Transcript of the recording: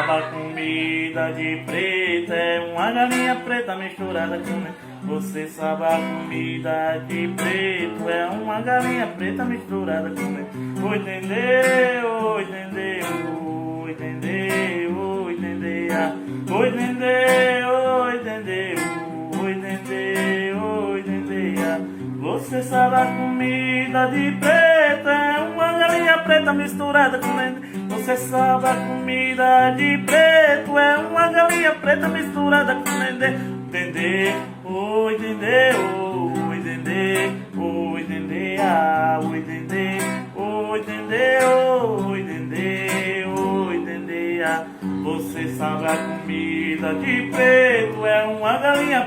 sabe a comida de preto, é uma galinha preta misturada com leite. Você sabe a comida de preto, é uma galinha preta misturada com leite. Oi, entendeu, oi, entendeu, oi, entendeu, oi, entendeu, oi, entendeu, oi, entendeu, oi, entendeu, oi, entendeu. Você sabe a comida de preto, é uma galinha preta misturada com leite. Você sabe a comida de preto, é uma galinha preta misturada com leite. Entender, oh, entender, oh, entender, oh, entender, ah, oh, entender, oh, entender, oh, entender, oh, entender, ah. Você sabe a comida de preto, é uma galinha preta.